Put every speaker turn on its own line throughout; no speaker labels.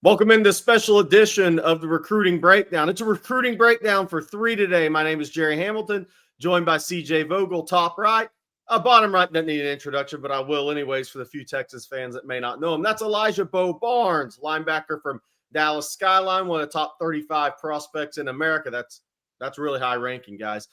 Welcome into special edition of the Recruiting Breakdown. It's a recruiting breakdown for three today. My name is Gerry Hamilton, joined by CJ Vogel, top right. Bottom right doesn't need an introduction, but I will anyways for the few Texas fans that may not know him. That's Elijah Bo Barnes, linebacker from Dallas Skyline, one of the top 35 prospects in America. That's really high ranking, guys.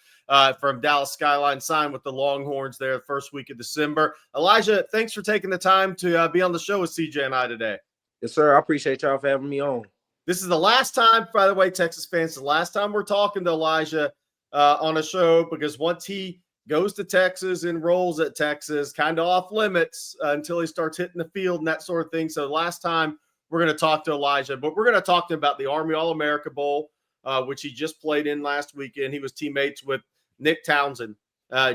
From Dallas Skyline, signed with the Longhorns there the first week of December. Elijah, thanks for taking the time to be on the show with CJ and I today.
Yes, sir. I appreciate y'all for having me on.
This is the last time, by the way, Texas fans, the last time we're talking to Elijah on a show, because once he goes to Texas, enrolls at Texas, kind of off limits until he starts hitting the field and that sort of thing. So the last time we're going to talk to Elijah, but we're going to talk to him about the Army All-America Bowl, which he just played in last weekend. He was teammates with Nick Townsend,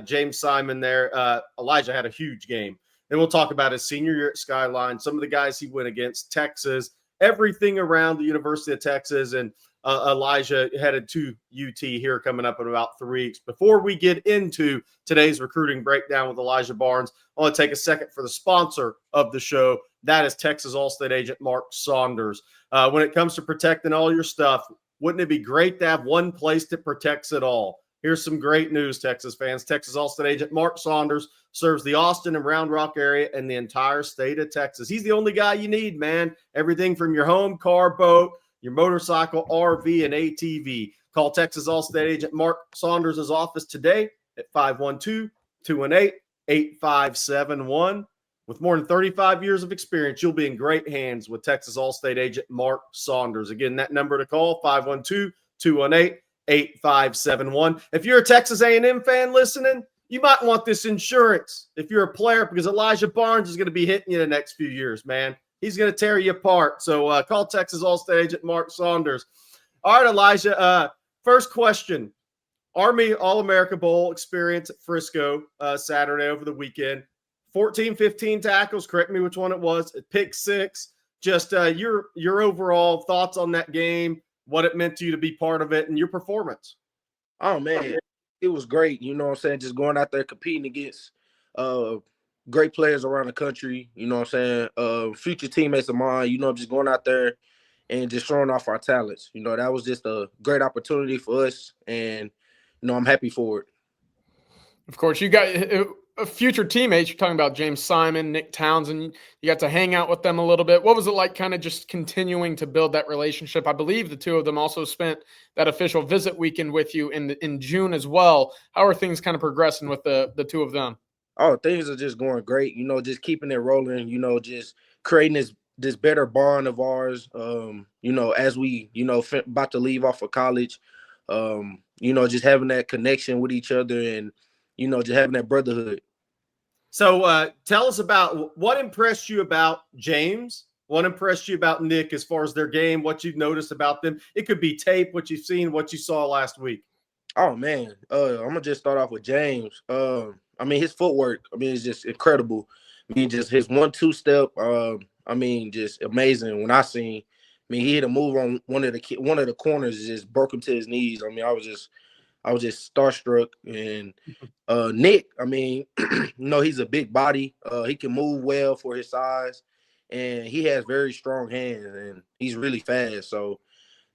James Simon there. Elijah had a huge game. Then we'll talk about his senior year at Skyline, some of the guys he went against, Texas, everything around the University of Texas, and Elijah headed to UT here coming up in about 3 weeks. Before we get into today's recruiting breakdown with Elijah Barnes, I want to take a second for the sponsor of the show. That is Texas All-State agent Mark Saunders. When it comes to protecting all your stuff, wouldn't it be great to have one place that protects it all? Here's some great news, Texas fans. Texas All-State agent Mark Saunders serves the Austin and Round Rock area and the entire state of Texas. He's the only guy you need, man. Everything from your home, car, boat, your motorcycle, RV, and ATV. Call Texas All-State agent Mark Saunders' office today at 512-218-8571. With more than 35 years of experience, you'll be in great hands with Texas All-State agent Mark Saunders. Again, that number to call, 512-218-8571. If you're a Texas A&M fan listening, you might want this insurance if you're a player, because Elijah Barnes is going to be hitting you the next few years, man. He's going to tear you apart. So call Texas All-State agent Mark Saunders. All right, Elijah, first question. Army All-America Bowl experience at Frisco Saturday over the weekend. 14, 15 tackles. Correct me which one it was. Pick six. Just your overall thoughts on that game, what it meant to you to be part of it, and your performance.
Oh, man, it was great. You know what I'm saying? Just going out there competing against great players around the country. You know what I'm saying? Future teammates of mine, just going out there and just showing off our talents. That was just a great opportunity for us, and, I'm happy for it.
Of course, you got future teammates. You're talking about James Simon, Nick Townsend. You got to hang out with them a little bit. What was it like kind of just continuing to build that relationship? I believe the two of them also spent that official visit weekend with you in June as well. How are things kind of progressing with the two of them?
Oh, things are just going great. Just keeping it rolling, just creating this better bond of ours, as we, about to leave off of college, just having that connection with each other and, just having that brotherhood.
So tell us about what impressed you about James, what impressed you about Nick as far as their game, what you've noticed about them. It could be tape, what you've seen, what you saw last week.
Oh, man. I'm going to just start off with James. His footwork, it's just incredible. Just his 1-2 step, just amazing. When I seen, he hit a move on one of the corners, just broke him to his knees. I was just starstruck. And Nick, he's a big body. He can move well for his size, and he has very strong hands, and he's really fast. So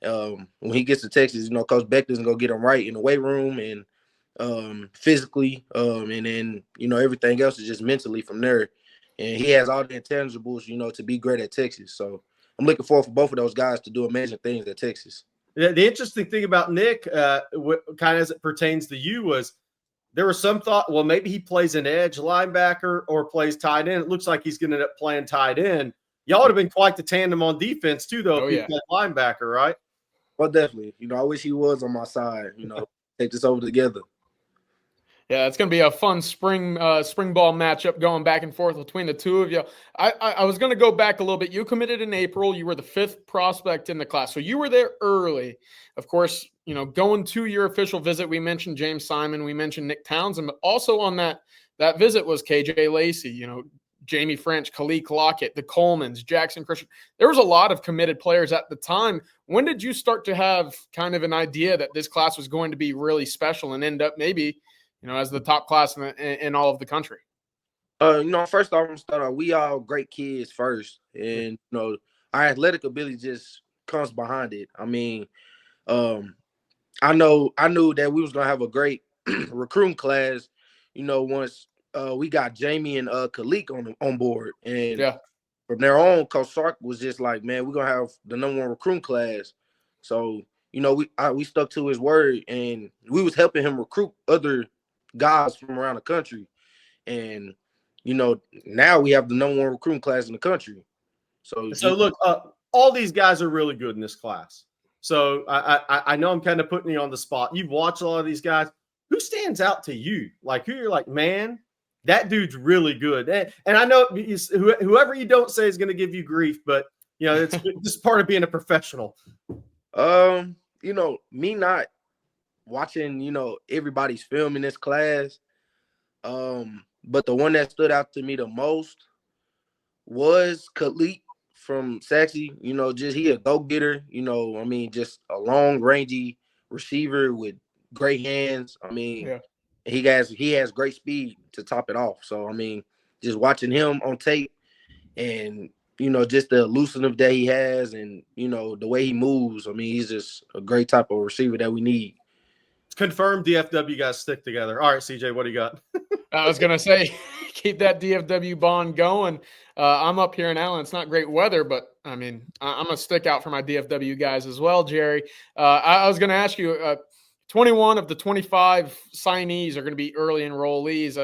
when he gets to Texas, Coach Beckton's going to get him right in the weight room and physically, and then, everything else is just mentally from there. And he has all the intangibles, to be great at Texas. So I'm looking forward for both of those guys to do amazing things at Texas.
The interesting thing about Nick, kind of as it pertains to you, was there was some thought, well, maybe he plays an edge linebacker or plays tight end. It looks like he's going to end up playing tight end. Y'all would have been quite the tandem on defense, too, though, if he played linebacker, right?
Well, definitely. I wish he was on my side, take this over together.
Yeah, it's going to be a fun spring ball matchup going back and forth between the two of you. I was going to go back a little bit. You committed in April. You were the 5th prospect in the class. So you were there early. Of course, going to your official visit, we mentioned James Simon. We mentioned Nick Townsend. But also on that visit was KJ Lacey, Jamie French, Khalik Lockett, the Colemans, Jackson Christian. There was a lot of committed players at the time. When did you start to have kind of an idea that this class was going to be really special and end up maybe – as the top class in all of the country?
First off, I'm going to start off, we all great kids first. And, our athletic ability just comes behind it. I mean, I knew that we was gonna have a great recruiting class. Once we got Jamie and Kalik on board, and
Yeah.
from there on, Coach Sark was just like, man, we're gonna have the #1 recruiting class. So we stuck to his word, and we was helping him recruit other guys from around the country. And now we have the #1 recruiting class in the country. So
look, all these guys are really good in this class. So I know I'm kind of putting you on the spot. You've watched a lot of these guys. Who stands out to you? Like, who you're like, man, that dude's really good. And I know whoever you don't say is going to give you grief, but it's just part of being a professional.
Me not watching, everybody's film in this class. But the one that stood out to me the most was Khalid from Saxy. Just he a go-getter, just a long, rangy receiver with great hands. I mean,
Yeah.
he has great speed to top it off. So, I mean, just watching him on tape and, just the elusiveness that he has and, the way he moves. I mean, he's just a great type of receiver that we need.
Confirmed DFW guys stick together. All right, CJ, what do you got?
I was going to say, keep that DFW bond going. I'm up here in Allen. It's not great weather, but, I mean, I'm going to stick out for my DFW guys as well, Gerry. I was going to ask you, 21 of the 25 signees are going to be early enrollees.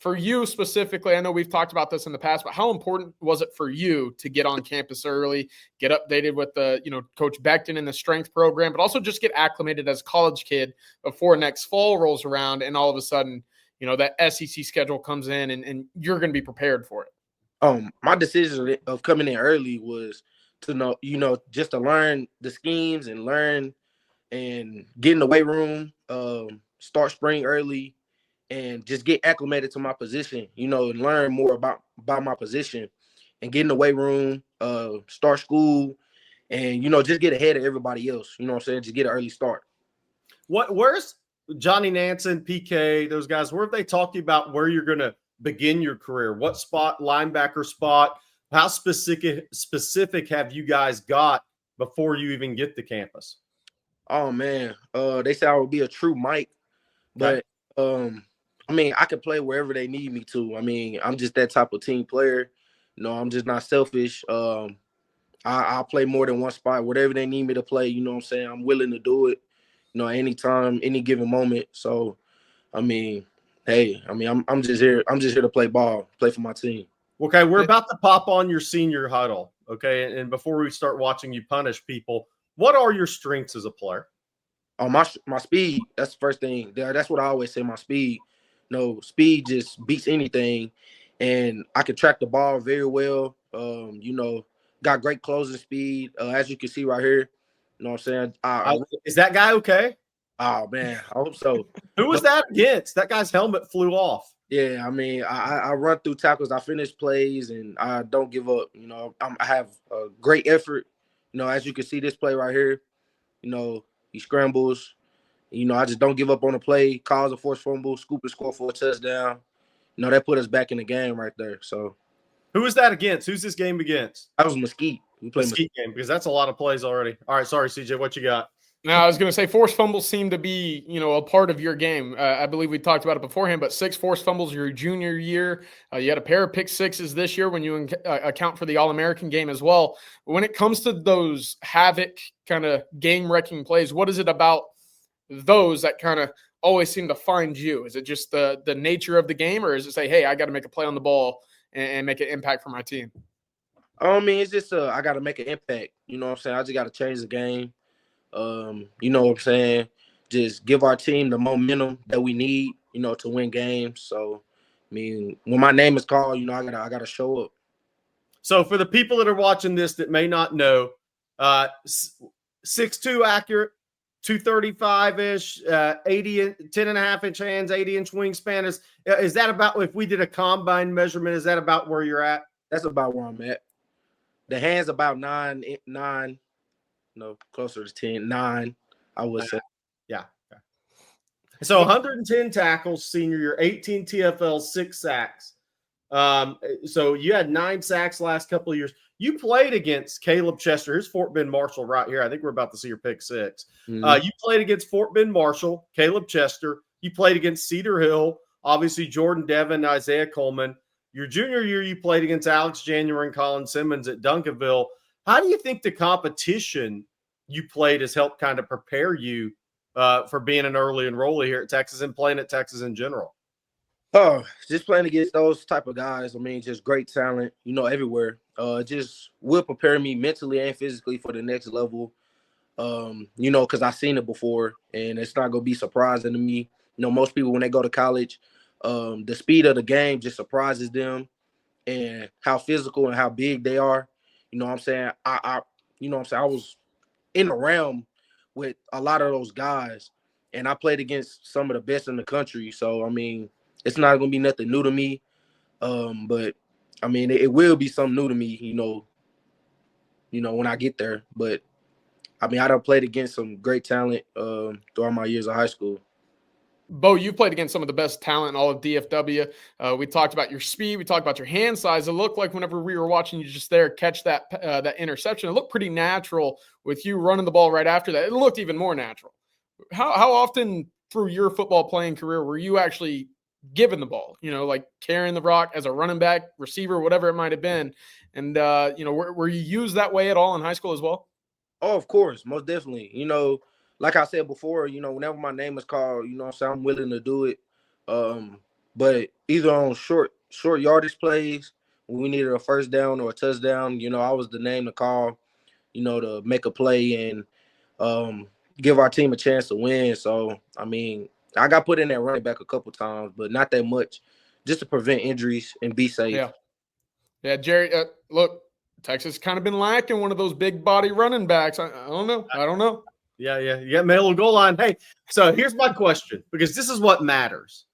For you specifically, I know we've talked about this in the past, but how important was it for you to get on campus early, get updated with the, Coach Becton in the strength program, but also just get acclimated as a college kid before next fall rolls around and all of a sudden, that SEC schedule comes in and you're going to be prepared for it?
My decision of coming in early was to know, just to learn the schemes and learn and get in the weight room, start spring early, and just get acclimated to my position, and learn more about my position and get in the weight room, start school, and, just get ahead of everybody else. You know what I'm saying? Just get an early start.
Where's Johnny Nansen, PK, those guys? Where have they talked to you about where you're going to begin your career? What spot, linebacker spot? How specific have you guys got before you even get to campus?
Oh, man. They say I would be a true Mike, but I mean, I can play wherever they need me to. I mean, I'm just that type of team player. I'm just not selfish. I'll play more than one spot, whatever they need me to play. You know what I'm saying? I'm willing to do it, anytime, any given moment. So, I mean, hey, I'm just here. I'm just here to play ball, play for my team.
Okay, we're about to pop on your senior huddle. Okay, and before we start watching you punish people, what are your strengths as a player?
Oh, my speed. That's the first thing. That's what I always say. My speed. Speed just beats anything, and I can track the ball very well. Got great closing speed, as you can see right here. You know what I'm saying?
Is that guy okay?
Oh man, I hope so.
Who was that against? That guy's helmet flew off.
Yeah, I mean, I run through tackles, I finish plays, and I don't give up. I have a great effort. As you can see this play right here. He scrambles. I just don't give up on the play, cause a forced fumble, scoop and score for a touchdown. That put us back in the game right there. So,
who is that against? Who's this game against?
That was Mesquite. We played
Mesquite game because that's a lot of plays already. All right, sorry, CJ, what you got?
Now, I was going to say forced fumbles seem to be, a part of your game. I believe we talked about it beforehand, but 6 forced fumbles your junior year. You had a pair of pick sixes this year when you account for the All-American game as well. When it comes to those havoc kind of game-wrecking plays, what is it about those that kind of always seem to find you? Is it just the nature of the game, or is it say, hey, I got to make a play on the ball and make an impact for my team?
I mean, it's just I got to make an impact. You know what I'm saying? I just got to change the game. You know what I'm saying? Just give our team the momentum that we need, to win games. So, I mean, when my name is called, I gotta show up.
So for the people that are watching this that may not know, 6'2" accurate, 235-ish, 10.5-inch hands, 80-inch wingspan. Is that about, if we did a combine measurement, is that about where you're at?
That's about where I'm at. The hands about 9, closer to 10, 9, I would say.
Yeah. So 110 tackles senior year, 18 TFLs, 6 sacks. So you had 9 sacks last couple of years. You played against Caleb Chester. Here's Fort Bend Marshall right here. I think we're about to see your pick six. You played against Fort Bend Marshall, Caleb Chester. You played against Cedar Hill, obviously Jordan Devon, Isaiah Coleman. Your junior year, you played against Alex January and Colin Simmons at Duncanville. How do you think the competition you played has helped kind of prepare you for being an early enrollee here at Texas and playing at Texas in general?
Oh, just playing against those type of guys. I mean, just great talent, everywhere. Just will prepare me mentally and physically for the next level. Because I've seen it before, and it's not gonna be surprising to me. Most people when they go to college, the speed of the game just surprises them, and how physical and how big they are. You know what I'm saying? I was in the realm with a lot of those guys, and I played against some of the best in the country. So I mean, it's not gonna be nothing new to me. But I mean, it will be something new to me, when I get there. But I mean, I done played against some great talent throughout my years of high school.
Bo, you've played against some of the best talent in all of DFW. We talked about your speed. We talked about your hand size. It looked like whenever we were watching you just there catch that interception, it looked pretty natural with you running the ball right after that. It looked even more natural. How often through your football playing career were you actually given the ball, like carrying the rock as a running back, receiver, whatever it might have been? And, were you used that way at all in high school as well?
Oh, of course, most definitely. Like I said before, whenever my name is called, I'm willing to do it. But either on short yardage plays, when we needed a first down or a touchdown, I was the name to call, to make a play and give our team a chance to win. So, I mean, I got put in that running back a couple times, but not that much, just to prevent injuries and be safe.
Yeah, Gerry, look, Texas kind of been lacking one of those big body running backs. I don't know.
Yeah. You got middle goal line. Hey, so here's my question, because this is what matters.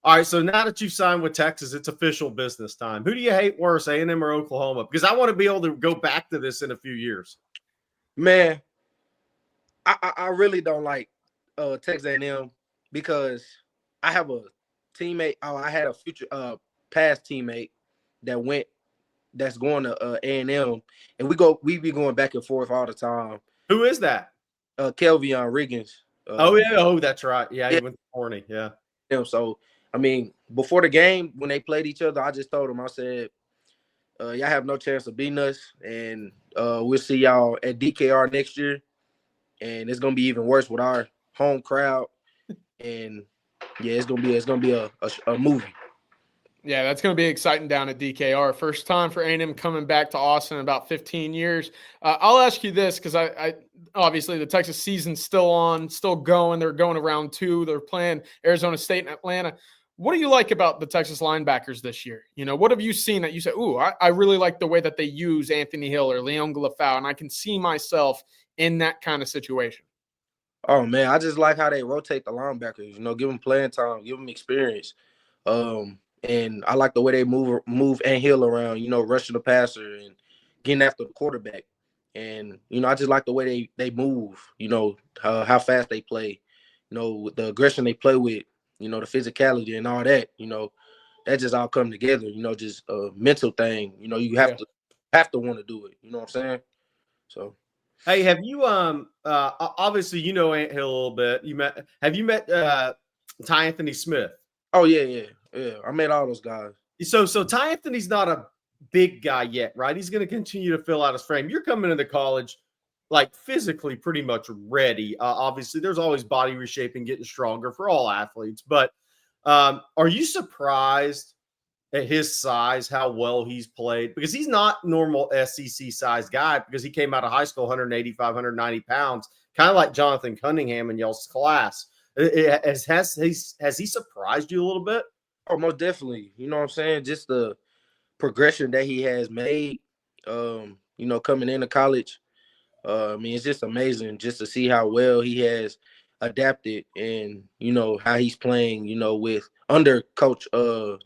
All right, so now that you've signed with Texas, it's official business time. Who do you hate worse, A&M or Oklahoma? Because I want to be able to go back to this in a few years.
Man, I really don't like Texas A&M because I have a teammate. I had a future past teammate that's going to A&M, and we be going back and forth all the time.
Who is that?
Kelvion Riggins.
That's right. Yeah, he went to Corny. Yeah.
So, I mean, before the game, when they played each other, I just told them, I said, y'all have no chance of beating us, and we'll see y'all at DKR next year, and it's gonna be even worse with our home crowd, and yeah, it's gonna be a movie.
Yeah, that's going to be exciting down at DKR. First time for A&M coming back to Austin in about 15 years. I'll ask you this because I obviously the Texas season's still on, still going. They're going to round 2. They're playing Arizona State and Atlanta. What do you like about the Texas linebackers this year? what have you seen that you say, ooh, I really like the way that they use Anthony Hill or Leon Galafau, and I can see myself in that kind of situation?
Oh, man, I just like how they rotate the linebackers, give them playing time, give them experience. And I like the way they move and Hill around, rushing the passer and getting after the quarterback. And, I just like the way they move, how fast they play, the aggression they play with, the physicality and all that, that just all come together, just a mental thing. You have to want to do it. You know what I'm saying? So.
Hey, have you obviously Ant Hill a little bit. Have you met Ty Anthony Smith?
Oh yeah. I met all those guys.
So Ty Anthony's not a big guy yet, right? He's going to continue to fill out his frame. You're coming into college like physically pretty much ready. Obviously, there's always body reshaping, getting stronger for all athletes. But are you surprised at his size, how well he's played? Because he's not normal SEC size guy, because he came out of high school 185, 190 pounds, kind of like Jonathan Cunningham in y'all's class. Has he surprised you a little bit?
Oh, most definitely. You know what I'm saying? Just the progression that he has made, coming into college. I mean, it's just amazing just to see how well he has adapted and, how he's playing, with under Coach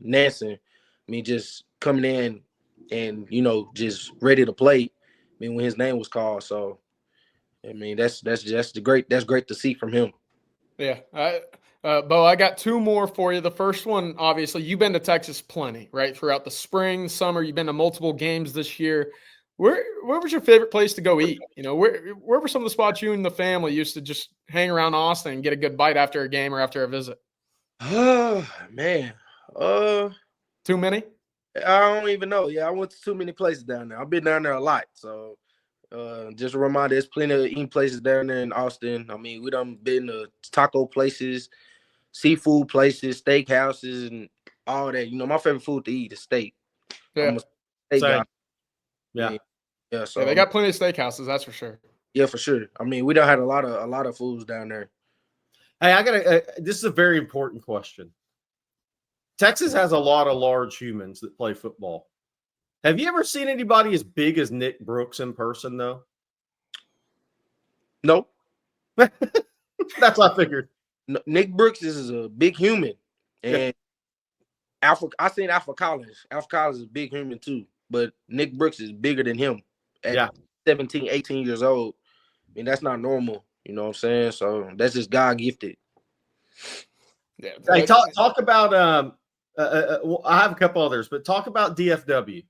Nansen. I mean, just coming in and, just ready to play. I mean, when his name was called. So, I mean, that's great to see from him.
Yeah. Bo, I got 2 more for you. The first one, obviously, you've been to Texas plenty, right? Throughout the spring, summer, you've been to multiple games this year. Where was your favorite place to go eat? You know, where were some of the spots you and the family used to just hang around Austin and get a good bite after a game or after a visit?
Oh man.
Too many?
I don't even know. Yeah, I went to too many places down there. I've been down there a lot. So just a reminder, there's plenty of eating places down there in Austin. I mean, we done been to taco places, seafood places, steak houses, and all that. You know, my favorite food to eat is steak.
Yeah.
I'm a steak
Same.
guy.
Yeah.
I mean, yeah, so
Yeah, they got plenty of steakhouses, that's for sure.
yeah, for sure. I mean, we done had a lot of foods down there.
Hey, I gotta. This is a very important question. Texas has a lot of large humans that play football. Have you ever seen anybody as big as Nick Brooks in person, though?
Nope.
That's what I figured.
Nick Brooks is a big human, and I seen Alpha Collins. Alpha Collins is a big human too, but Nick Brooks is bigger than him at 17, 18 years old. I mean, that's not normal. You know what I'm saying? So that's just God gifted.
Yeah.
Hey, talk about. I have a couple others, but talk about DFW.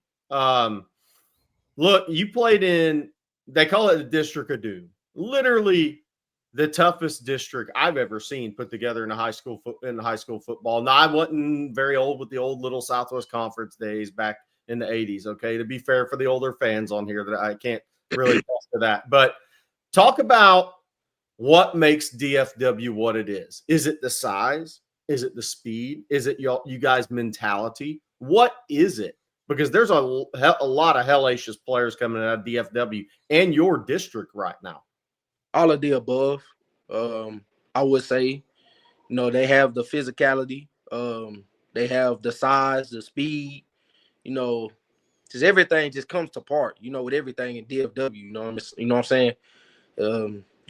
Look, you played in. They call it the District of Doom. Literally, the toughest district I've ever seen put together in high school football. Now, I wasn't very old with the old little Southwest Conference days back in the 80s. Okay, to be fair for the older fans on here, that I can't really talk to that. But talk about what makes DFW what it is. Is it the size? Is it the speed? Is it you guys' mentality? What is it? Because there's a lot of hellacious players coming out of DFW and your district right now.
All of the above. I would say, you know, they have the physicality. They have the size, the speed. You know, just everything just comes to part. You know, with everything in DFW. You know what I'm saying?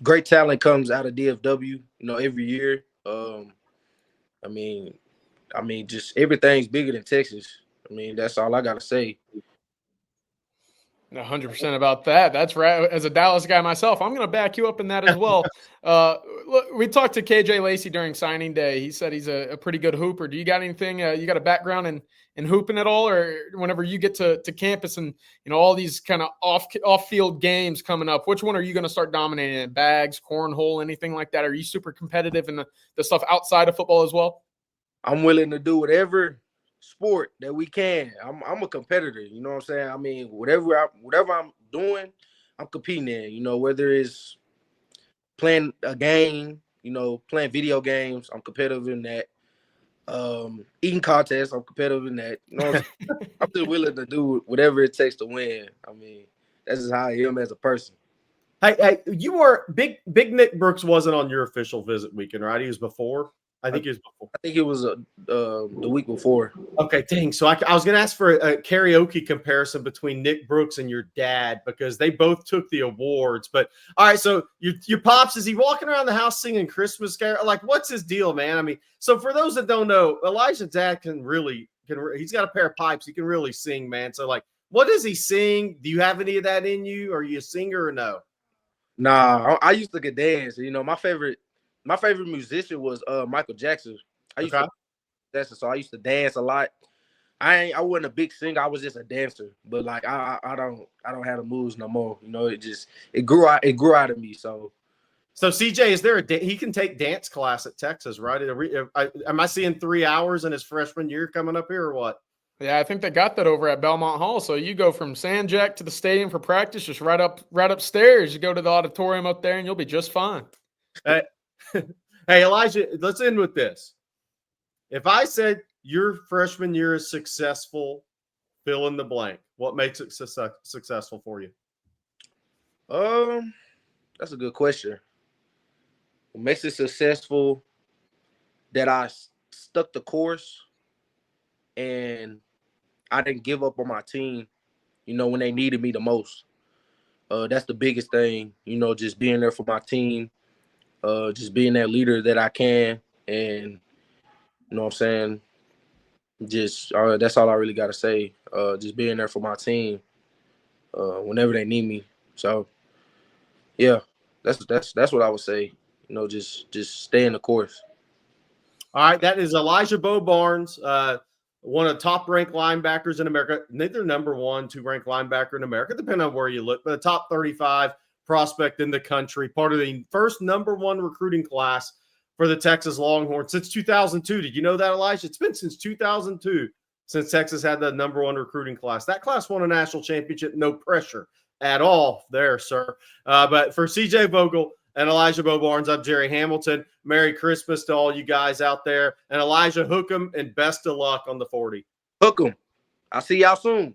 Great talent comes out of DFW. You know, every year. I mean, just everything's bigger than Texas. I mean, that's all I gotta say.
100% about that. That's right. As a Dallas guy myself, I'm going to back you up in that as well. Look, we talked to KJ Lacey during signing day. He said he's a pretty good hooper. Do you got anything? You got a background in hooping at all, or whenever you get to campus and all these kind of off field games coming up? Which one are you going to start dominating in? Bags, cornhole, anything like that? Are you super competitive in the stuff outside of football as well?
I'm willing to do whatever sport that we can. I'm a competitor, you know what I'm saying? I mean, whatever I'm doing, I'm competing in, you know, whether it's playing a game, you know, playing video games, I'm competitive in that. Eating contests, I'm competitive in that. You know what I'm saying? I'm just willing to do whatever it takes to win. I mean, that's just how I am as a person.
Hey, you were Big Nick Brooks wasn't on your official visit weekend, right? He was before. I think he was before.
I think it was the week before.
Okay, dang. So I was going to ask for a karaoke comparison between Nick Brooks and your dad because they both took the awards. But all right, so your pops, is he walking around the house singing Christmas carol? Like, what's his deal, man? I mean, so for those that don't know, Elijah's dad he's got a pair of pipes. He can really sing, man. So like, what does he sing? Do you have any of that in you? Are you a singer or no?
Nah, I used to get dance. You know, my favorite musician was Michael Jackson. I used to dance, so I used to dance a lot. I wasn't a big singer. I was just a dancer. But like I don't have the moves no more. You know, it grew out of me. So
CJ, is there he can take dance class at Texas, right? Am I seeing 3 hours in his freshman year coming up here or what?
Yeah, I think they got that over at Belmont Hall. So you go from Sandjack to the stadium for practice, just right upstairs. You go to the auditorium up there, and you'll be just fine.
Hey, Elijah, let's end with this. If I said your freshman year is successful, fill in the blank, what makes it successful for you?
That's a good question. What makes it successful? That I stuck the course and I didn't give up on my team, you know, when they needed me the most. That's the biggest thing, you know, just being there for my team, just being that leader that I can. And, you know what I'm saying? Just that's all I really got to say. Just being there for my team whenever they need me. So, yeah, that's what I would say. You know, just stay in the course.
All right, that is Elijah Bo Barnes. one of the top-ranked linebackers in America. Neither number 1, 2-ranked linebacker in America, depending on where you look, but a top 35 prospect in the country, part of the first number 1 recruiting class for the Texas Longhorns since 2002. Did you know that, Elijah? It's been since 2002 since Texas had the number 1 recruiting class. That class won a national championship, no pressure at all there, sir. But for CJ Vogel and Elijah Barnes, I'm Gerry Hamilton. Merry Christmas to all you guys out there. And Elijah, hook 'em and best of luck on the 40.
Hook 'em. I'll see y'all soon.